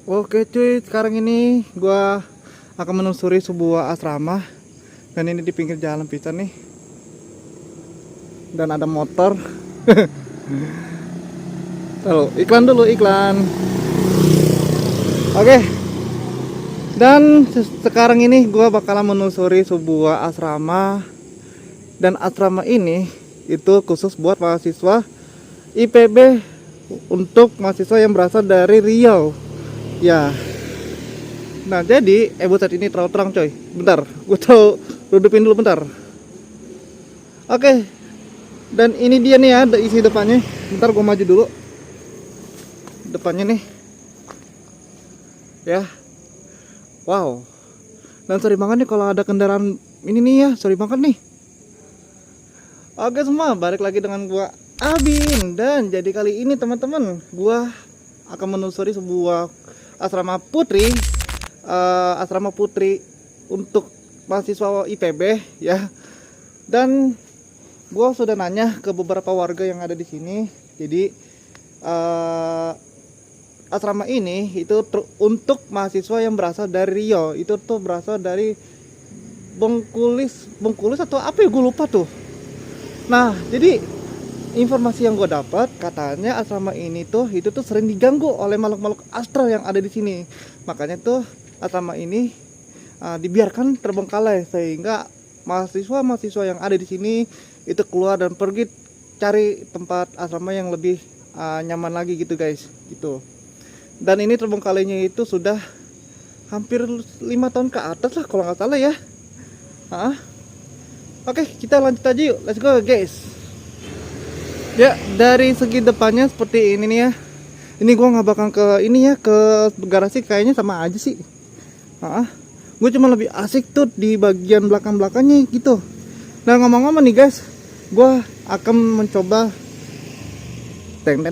Oke cuy, sekarang ini gua akan menelusuri sebuah asrama. Dan ini di pinggir jalan pisan nih. Dan ada motor. Lalu iklan dulu, iklan. Oke. Dan sekarang ini gua bakalan menelusuri sebuah asrama. Dan asrama ini itu khusus buat mahasiswa IPB, untuk mahasiswa yang berasal dari Riau. Ya. Nah jadi buset, ini terlalu terang coy. Bentar, gue tahu redupin dulu bentar. Oke. Dan ini dia nih ya, ada isi depannya. Bentar gue maju dulu. Depannya nih. Ya. Wow. Dan sorry banget nih kalau ada kendaraan ini nih ya, sorry banget nih. Oke semua, balik lagi dengan gua Abin. Dan jadi kali ini teman-teman, gua akan menelusuri sebuah asrama putri. Asrama putri untuk mahasiswa IPB ya. Dan gua sudah nanya ke beberapa warga yang ada di sini. Jadi asrama ini itu untuk mahasiswa yang berasal dari Riau. Itu tuh berasal dari Bengkulis atau apa ya, gue lupa tuh. Nah, jadi informasi yang gue dapat katanya asrama ini tuh itu tuh sering diganggu oleh makhluk-makhluk astral yang ada di sini. Makanya tuh asrama ini dibiarkan terbengkalai sehingga mahasiswa yang ada di sini itu keluar dan pergi cari tempat asrama yang lebih nyaman lagi gitu guys, gitu. Dan ini terbengkalainya itu sudah hampir 5 tahun ke atas lah kalau nggak salah ya. Oke, kita lanjut aja yuk. Let's go guys. Ya, dari segi depannya seperti ini nih ya. Ini gua nggak bakal ke ini ya, ke garasi, kayaknya sama aja sih. Gue cuma lebih asik tuh di bagian belakangnya gitu. Nah ngomong-ngomong nih guys, gua akan mencoba teng.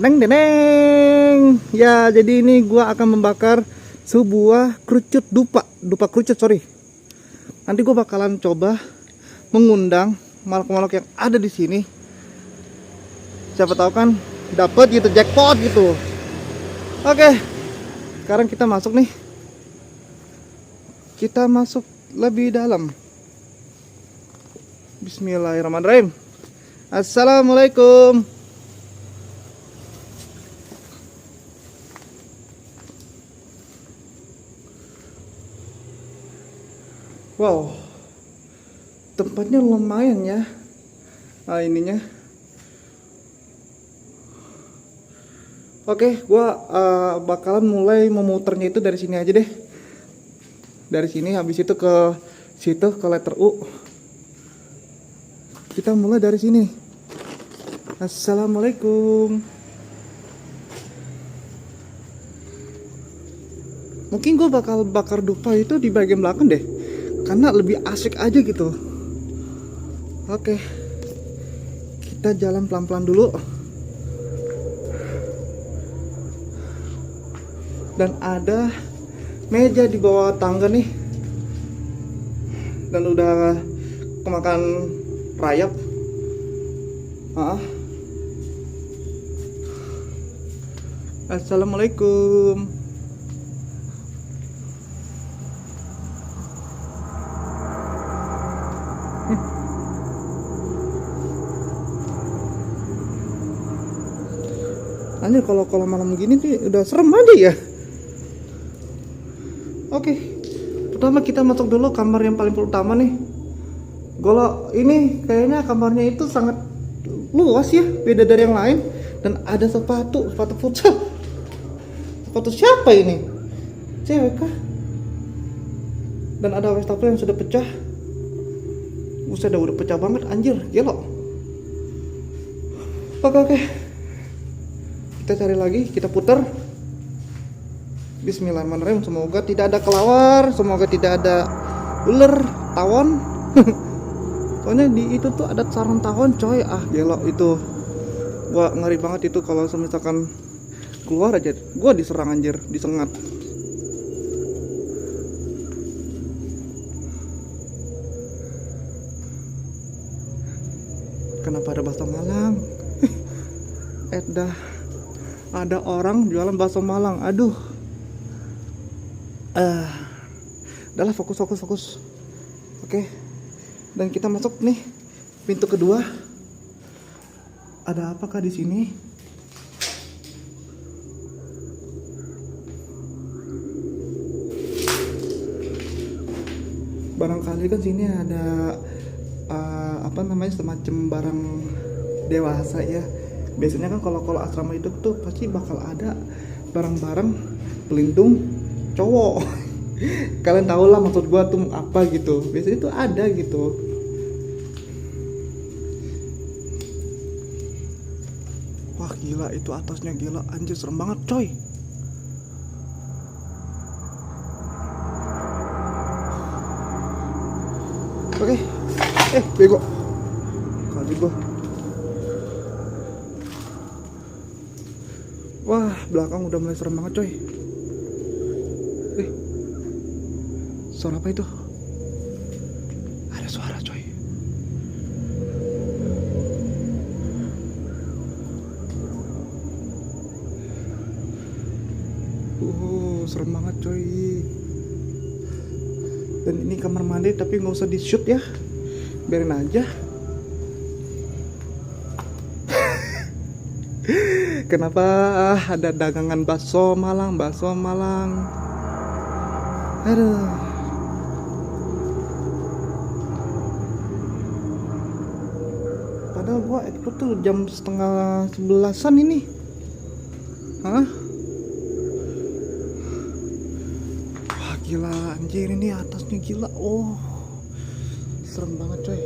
Ya, jadi ini gua akan membakar sebuah kerucut dupa kerucut, sorry. Nanti gua bakalan coba mengundang makhluk-makhluk yang ada di sini. Siapa tahu kan dapat gitu, jackpot gitu. Oke. Sekarang kita masuk nih. Kita masuk lebih dalam. Bismillahirrahmanirrahim. Assalamualaikum. Wow. Tempatnya lumayan ya. Ininya. Oke, gua bakalan mulai memutarnya itu dari sini aja deh. Dari sini, habis itu ke situ, ke letter U. Kita mulai dari sini. Assalamualaikum. Mungkin gua bakal bakar dupa itu di bagian belakang deh, karena lebih asik aja gitu. Oke, kita jalan pelan-pelan dulu. Dan ada meja di bawah tangga nih. Dan udah kemakan rayap. Assalamualaikum. Anjir, kalau malam gini nih udah serem aja ya. Oke, pertama kita masuk dulu kamar yang paling utama nih. Kalau ini kayaknya kamarnya itu sangat luas ya, beda dari yang lain. Dan ada sepatu futsal. Sepatu siapa ini? Cewek kah? Dan ada wastafel yang sudah pecah. Buset, udah pecah banget anjir, gelo. Oke. Kita cari lagi, kita putar. Bismillahirrahmanirrahim. Semoga tidak ada kelawar, semoga tidak ada ular, tawon. Soalnya di itu tuh ada sarang tawon coy. Gelo itu. Gua ngeri banget itu kalau misalkan keluar aja gua diserang anjir, disengat. Kenapa ada bakso Malang? Ada orang jualan bakso Malang. Aduh. eh udahlah, fokus fokus fokus. Oke, dan kita masuk nih pintu kedua. Ada apakah di sini? Barangkali kan sini ada apa namanya, semacam barang dewasa ya. Biasanya kan kalau asrama itu tuh pasti bakal ada barang-barang pelindung cowok. Kalian tahu lah maksud gua tuh apa gitu. Biasanya tuh ada gitu. Wah gila, itu atasnya gila, anjir serem banget coy. Oke, bego kali gua. Wah, belakang udah mulai serem banget coy. Suara apa itu? Ada suara coy. Serem banget coy. Dan ini kamar mandi tapi nggak usah di shoot ya, biarin aja. Kenapa ada dagangan bakso Malang? Aduh. Padahal gua ekspor tuh jam 10:30 ini. Hah? Wah gila anjir, ini atasnya gila. Oh, serem banget coy.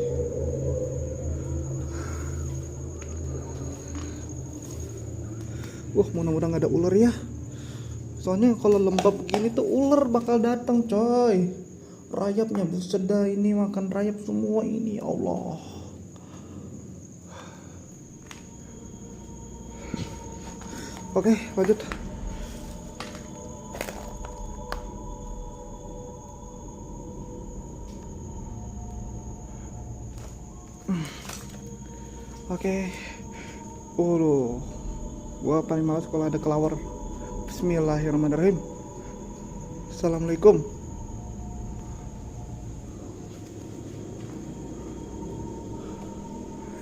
Mudah-mudahan gak ada ular ya. Soalnya kalau lembab gini tuh ular bakal datang coy. Rayapnya buset dah, ini makan rayap semua ini, ya Allah. Oke, lanjut. Oke. Gua paling malas kalau ada kelawar. Bismillahirrahmanirrahim. Assalamualaikum.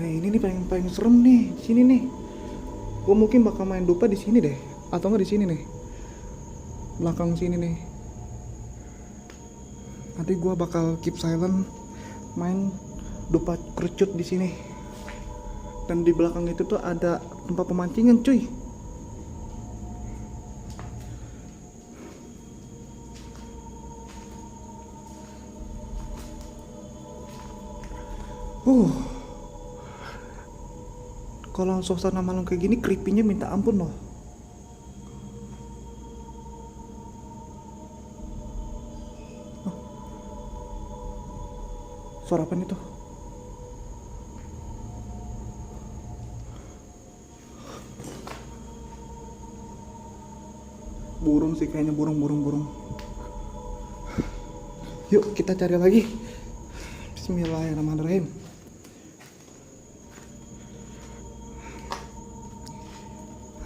Ini nih paling serem nih, di sini nih. Gua mungkin bakal main dupa di sini deh, atau enggak di sini nih. Belakang sini nih. Nanti gua bakal keep silent, main dupa kerucut di sini. Dan di belakang itu tuh ada tempat pemancingan cuy. Kalau suasana malam kayak gini creepy-nya minta ampun loh. Suara apa itu? Burung sih kayaknya, burung. Yuk kita cari lagi. Bismillahirrahmanirrahim.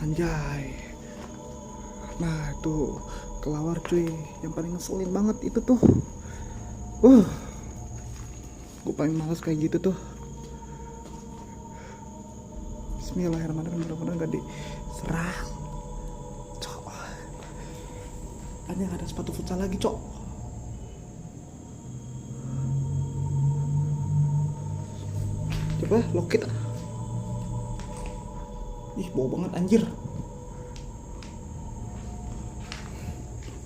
Anjay. Nah itu kelawar cuy, yang paling ngeselin banget itu tuh. Gue paling males kayak gitu tuh. Bismillahirrahmanirrahim, mudah-mudahan gak diserang. Tanya ada sepatu futsal lagi cok. Coba lokit. Ih bau banget anjir.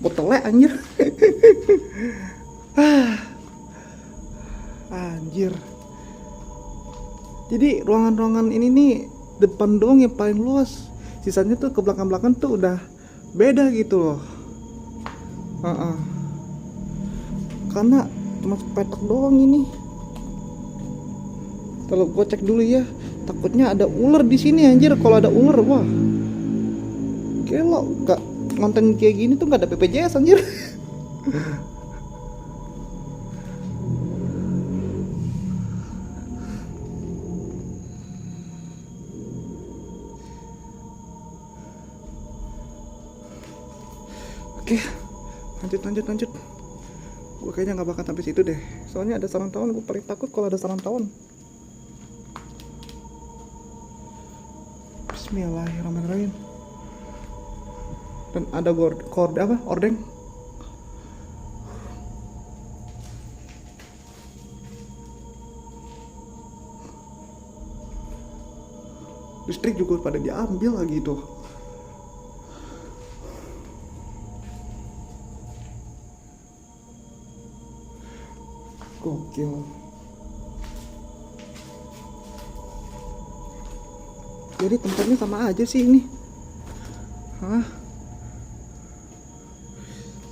Botolnya anjir. Anjir. Jadi ruangan-ruangan ini nih depan doang yang paling luas. Sisanya tuh ke belakang-belakang tuh udah beda gitu loh. Karena cuma petak doang ini. Kalau gue cek dulu ya, takutnya ada ular di sini anjir. Kalau ada ular, wah, gelo. Gak konten kayak gini tuh gak ada BPJS anjir. Oke, Lanjut. Gue kayaknya nggak bakal sampai situ deh. Soalnya ada sarang tawon, gue paling takut kalau ada sarang tawon. Bismillahirrahmanirrahim. Dan ada ordeng. Listrik juga pada diambil lagi tuh. Gokil. Jadi tempatnya sama aja sih ini. Hah?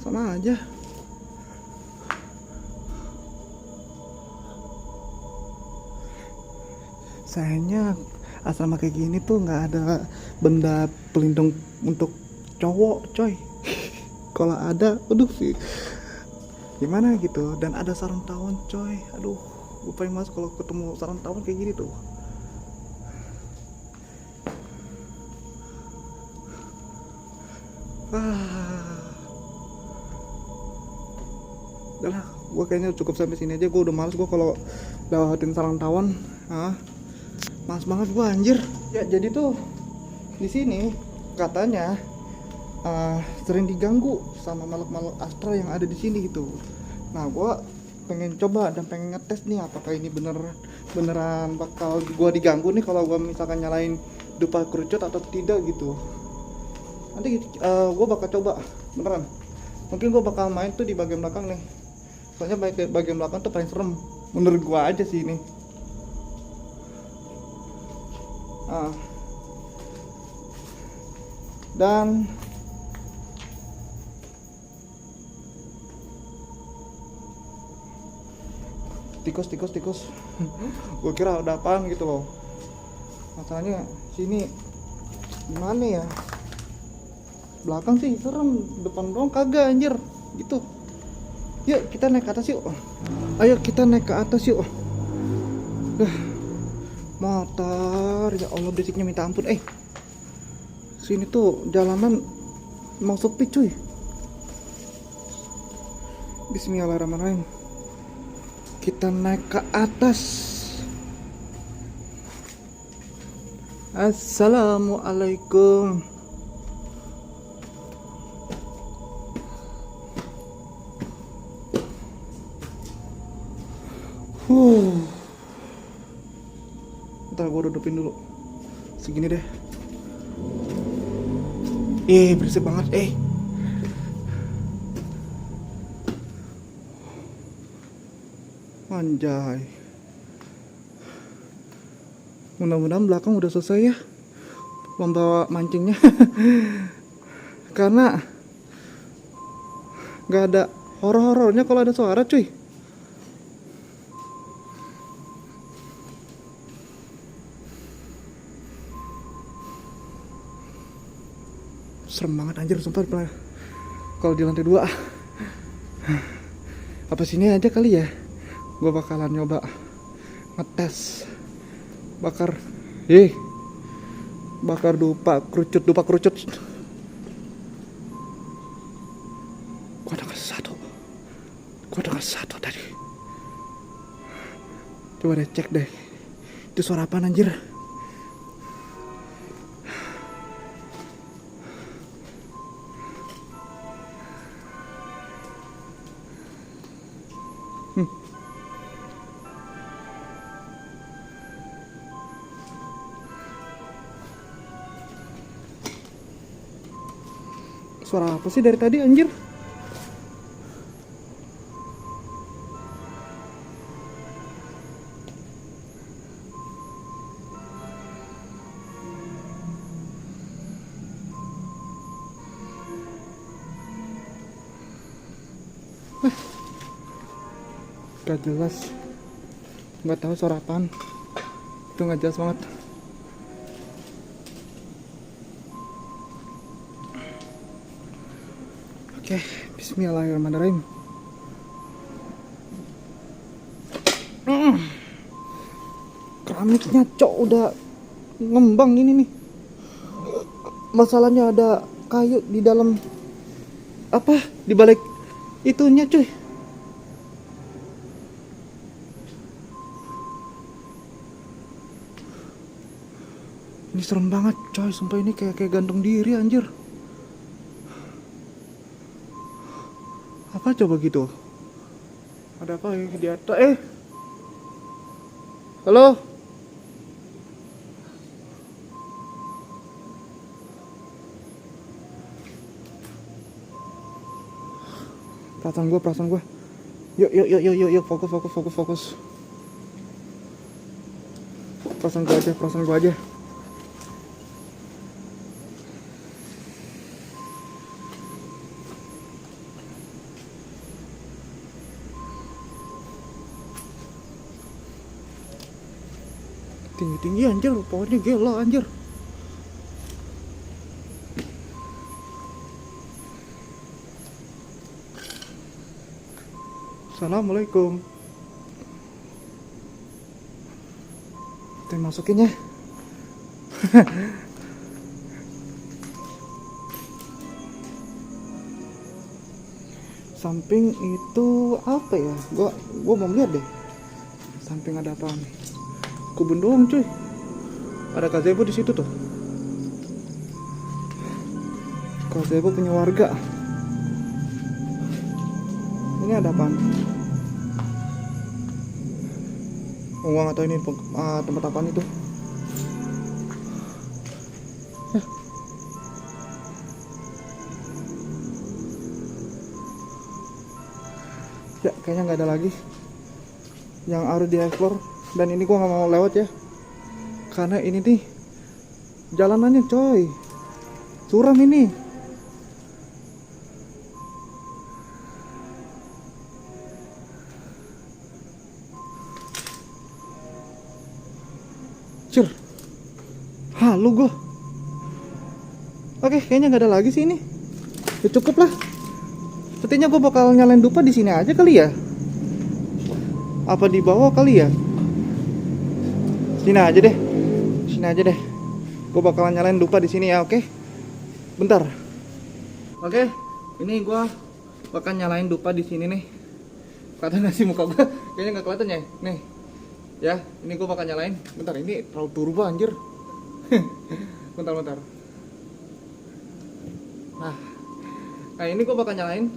Sama aja. Sayangnya asrama kayak gini tuh nggak ada benda pelindung untuk cowok, coy. Kalau ada, aduh sih. Gimana gitu. Dan ada sarang tawon, coy. Aduh, gue paling males kalau ketemu sarang tawon kayak gini tuh. Udahlah, gue kayaknya cukup sampai sini aja. Gue udah males gue kalau lewatin sarang tawon. Males banget gue, anjir. Ya jadi tuh di sini katanya sering diganggu sama makhluk-makhluk astral yang ada di sini gitu. Nah, gue pengen coba dan pengen ngetes nih apakah ini beneran bakal gue diganggu nih kalau gue misalkan nyalain dupa kerucut atau tidak gitu. Nanti gue bakal coba beneran. Mungkin gue bakal main tuh di bagian belakang nih. Soalnya bagian belakang tuh paling serem menurut gue aja sih ini. Dan tikus. Gue kira udah apaan gitu loh. Masalahnya sini gimana ya? Belakang sih serem, depan doang kagak, anjir. Gitu. Yuk kita naik ke atas yuk. Ayo kita naik ke atas yuk. Motor, ya Allah berisiknya minta ampun. Sini tuh jalanan mau sepi cuy. Bismillahirrahmanirrahim. Kita naik ke atas. Assalamualaikum. Ntar gue dudupin dulu. Segini deh. Berisik banget. Anjay. Mudah-mudahan belakang udah selesai ya membawa mancingnya. Karena gak ada horor-horornya kalau ada suara cuy. Serem banget anjir, sumpah. Kalau di lantai 2 apa sini aja kali ya. Gue bakalan nyoba ngetes bakar dupa kerucut. Gue dengar satu tadi. Coba deh cek deh, itu suara apaan anjir. Suara apa sih dari tadi anjir? Gak jelas. Gak tahu suara apaan. Itu gak jelas banget. Oke, bismillahirrahmanirrahim. Keramiknya cok udah ngembang ini nih. Masalahnya ada kayu di dalam di balik itunya cuy. Ini serem banget coy, sumpah ini kayak gantung diri anjir. Apa coba gitu? Ada apa ya di atas? Halo? Perasaan gue. Yuk, fokus. Perasaan gue aja. Tinggi anjir, pohonnya gila anjir. Assalamualaikum. Kita masukin ya. Samping itu apa ya? Gua mau lihat deh. Samping ada apa nih? Kebun doang cuy. Ada gazebo di situ tuh. Gazebo punya warga. Ini ada apa? Gua nggak tahu ini tempat apaan itu. Ya kayaknya nggak ada lagi yang harus dieksplor. Dan ini gua nggak mau lewat ya, karena ini nih jalanannya coy curam ini. Cur, halu gua. Oke, kayaknya nggak ada lagi sih ini. Ya cukup lah. Sepertinya gua bakal nyalain dupa di sini aja kali ya. Apa di bawah kali ya? Sini aja deh. Gue bakalan nyalain dupa di sini ya, oke? Bentar. Oke, ini gue bakal nyalain dupa di sini nih. Kelihatan nggak sih muka gue? Kayaknya nggak kelihatan ya. Nih, ya, ini gue bakal nyalain. Bentar, ini terlalu turbo anjir. Bentar. Nah, ini gue bakal nyalain.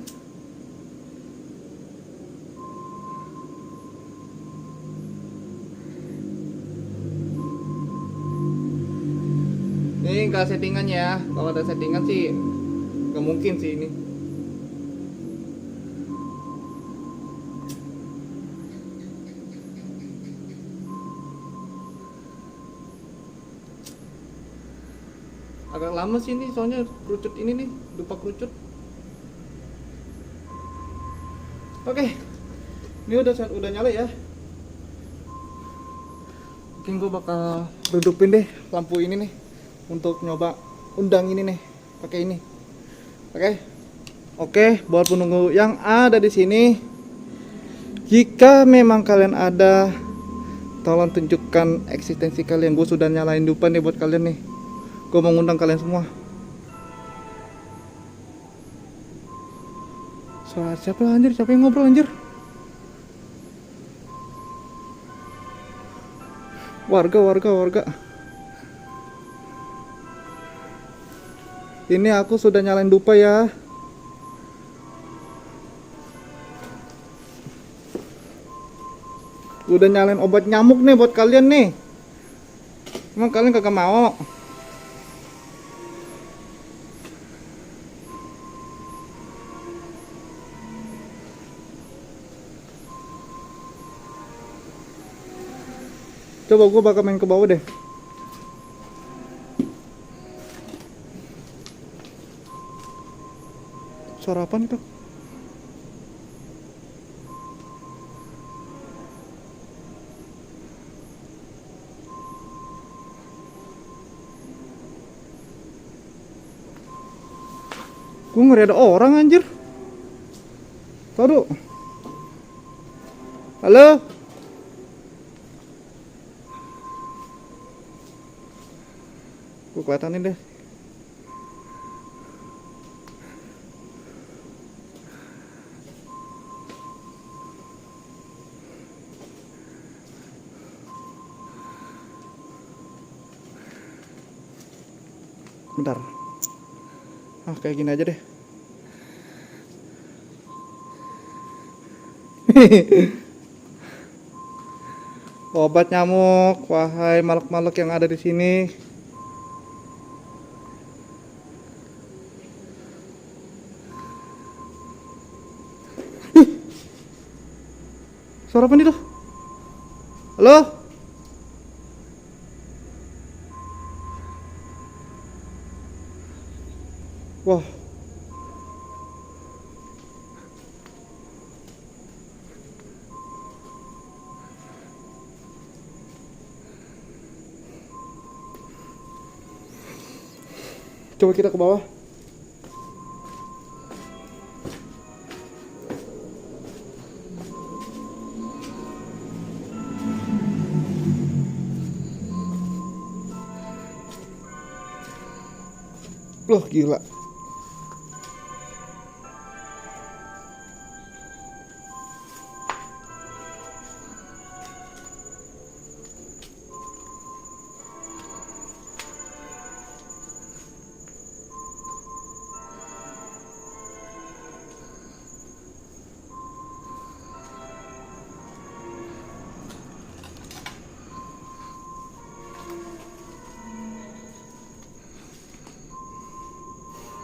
Ini nggak settingan ya. Kalau ada settingan sih nggak mungkin sih ini. Agak lama sih ini soalnya kerucut ini nih, dupa kerucut. Oke, ini udah nyala ya. Mungkin gue bakal redupin deh lampu ini nih untuk nyoba undang ini nih pakai ini. Oke, buat penunggu yang ada di sini, jika memang kalian ada, tolong tunjukkan eksistensi kalian. Gue sudah nyalain dupa nih buat kalian nih. Gue mau ngundang kalian semua. Suara siapa anjir? Siapa yang ngobrol anjir? Warga. Ini aku sudah nyalain dupa ya. Udah nyalain obat nyamuk nih buat kalian nih. Emang kalian kagak mau? Coba gue bakal main ke bawah deh. Suara apaan itu? Gue ngeri ada orang anjir. Tahu. Halo? Gue kelihatanin deh. Bentar. Kayak gini aja deh. Obat nyamuk, wahai makhluk-makhluk yang ada di sini. Suara apa nih tuh? Halo? Wah. Coba kita ke bawah. Loh, gila.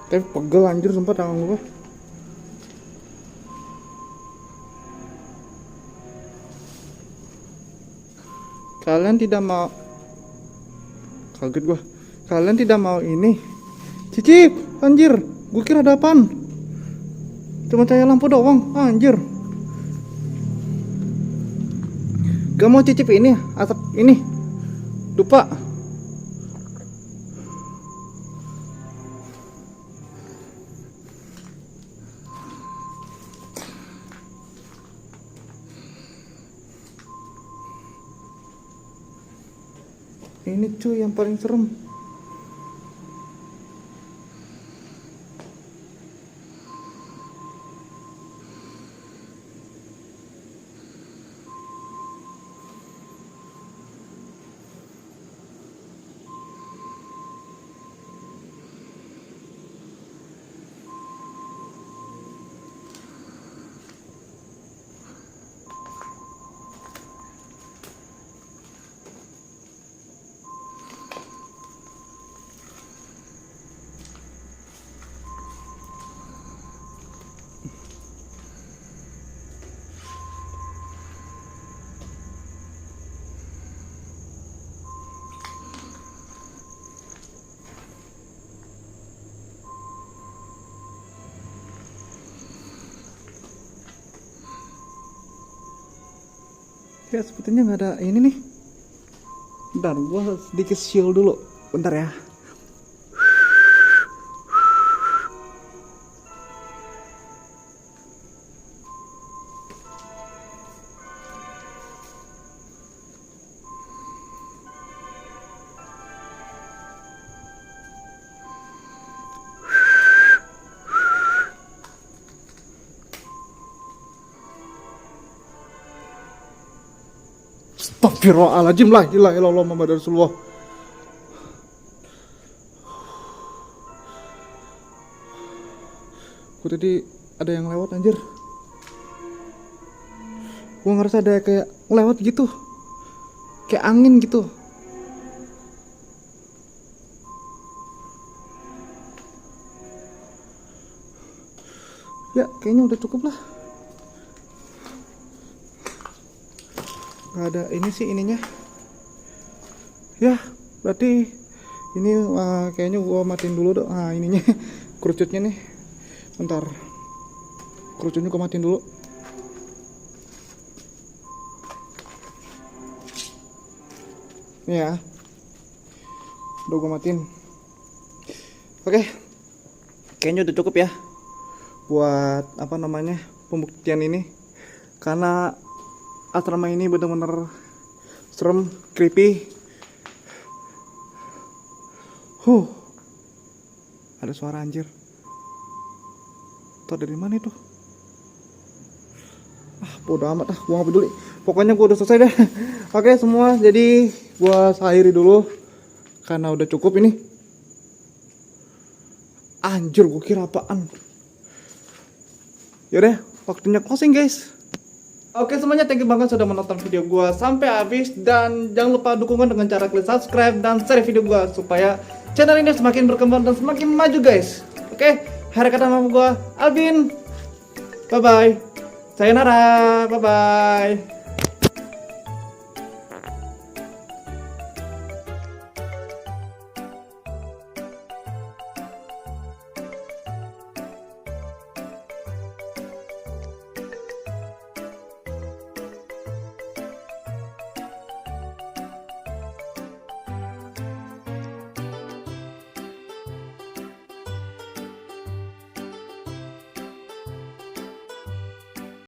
Tapi pegel anjir, sumpah tangan gua. Kalian tidak mau, kaget gua. Kalian tidak mau ini. Cicip, anjir. Gua kira ada apaan. Cuma cahaya lampu doang, anjir. Gak mau cicip ini, atap ini. Dupa. Ini cuy yang paling serem. Ya sepertinya nggak ada ini nih. Bentar, gua sedikit shield dulu. Bentar ya. Astagfirullahaladzim, la ilaha illallah Muhammadur Rasulullah. Gua tadi ada yang lewat anjir. Gua ngerasa ada kayak lewat gitu. Kayak angin gitu. Ya, kayaknya udah cukup lah. Gak ada ini sih ininya. Ya, berarti ini kayaknya gua matiin dulu dong. Ininya kerucutnya nih. Bentar. Kerucutnya gua matiin dulu. Nih ya. Udah gua matiin. Oke. Kayaknya udah cukup ya. Buat apa namanya? Pembuktian ini. Karena asrama ini bener-bener serem, creepy. Ada suara anjir. Tuh dari mana itu? Bodo amat gua nggak peduli. Pokoknya gua udah selesai deh. Oke semua, jadi gua akhiri dulu karena udah cukup ini. Anjir, gue kira apaan. Yaudah, waktunya closing guys. Oke semuanya, thank you banget sudah menonton video gue sampai habis. Dan jangan lupa dukungan dengan cara klik subscribe dan share video gue, supaya channel ini semakin berkembang dan semakin maju guys. Oke, hari kata nama gue Alvin. Bye bye. Sayonara. Bye bye.